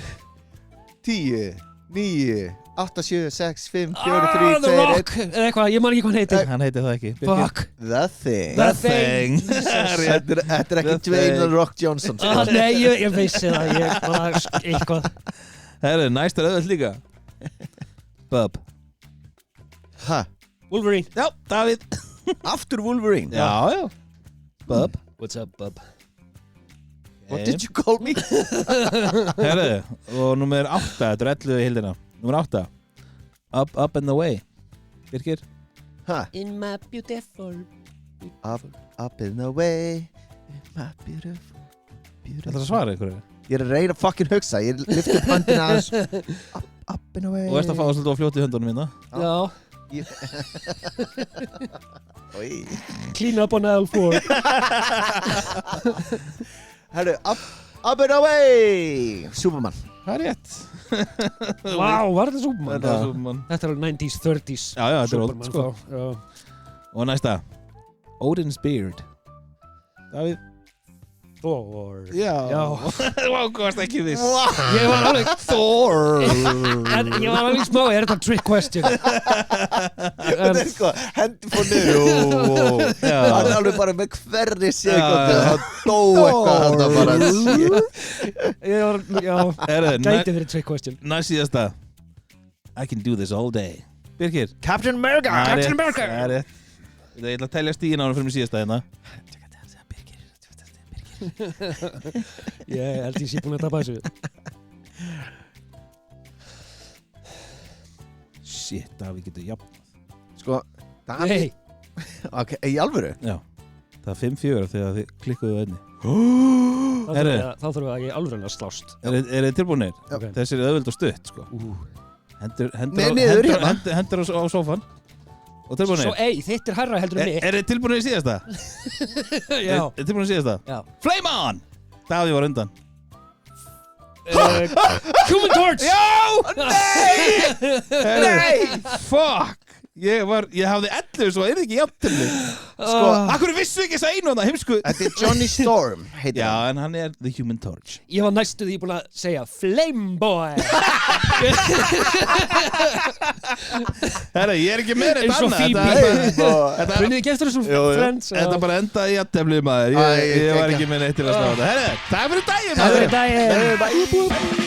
10, 9, 8, 7, 6, 5, 4, 3, The 2, 1 Rock eða eitthvað, ég man ekki hvað hann heitir. Hann heiti það ekki. Fuck. The Thing The Thing. Þetta er ekki The Dwayne Thing. The Rock Johnson sko. Nei, ég vissi það, ég bara eitthvað. Herru, næsta er auðvelt líka. Bub. Ha, Wolverine. Já, Davíð. aftur Wolverine Já. Bub. What's up, bub? What did you call me? Herru, og nummer 8, þetta er 11 í hildina. Nummer 8. Up, up and away. Birkir. Ha, In my beautiful up in the way my beautiful Þetta er að svara ykkur. Ég er að reyna að fucking hugsa Ég lyfti upp höndina aðeins Up and away Og veist að fá það svolítið á fljóti höndunum minna. Já, Oi. clean up on aisle 4. Herru, up and away Superman Það er rétt. Vá, var þetta Superman? Þetta var Superman. Þetta er 90s, 30s. Já, já, þetta er old, Superman sko. þá, já. Og næsta. Odin's Beard. Davíð. Thor. Já. Já. Vá, hvað varst ekki viss. Ég var alveg Thor En ég var alveg smá, er þetta trick question? Þetta er sko, hendi fór niður Já. Hann er alveg bara með hverri sekundu Já. Það dó eitthvað þarna bara Ég var, já, Herru, gæti verið trick question. næst síðasta. I can do this all day. Birkir. Captain America Það er Captain rétt, America. það er rétt. Ég ætla að telja stíðin á hann fyrir mig síðasta hérna. Ég held ég sé búin að tapa þessu. Shit, Davíð getur jafn. Sko, Davíð Nei, Ok, í alvöru? Já. Það er 5-4 þegar þið klikkuðu á einni. þá þurfum við að ég alveg að slást. Er þið tilbúinir? Ok. Þessi er auðvöld og stutt, sko. Hendur Nei, niður hérna. á sófan. Og tilbúinir. Svo þitt er hærra heldur en mitt. Er þið tilbúinir í síðasta? Já. Er þið tilbúinir í síðasta? Já. Flame on! Davíð var undan. Human Torch! Já! Nei! Fuck! Ég hafði 11 svo er það ekki jafn til mig. Sko, Akkur vissu ekki þess að einu hana, heimsku. þetta er Johnny Storm heitir Já, hann. en hann er The Human Torch. Ég var næstu því búin að segja Flame Boy. Herra, ég er ekki með Eins og þetta Phoebe. annað. Brunnið ekki eftir þessum Jú, jú. Friends? Þetta bara endaði í jafntefli maður. Æ, Ég var ekki. ekki með neitt til að stafa þetta. Herra, takk fyrir daginn. Það maður. verið daginn. Bye.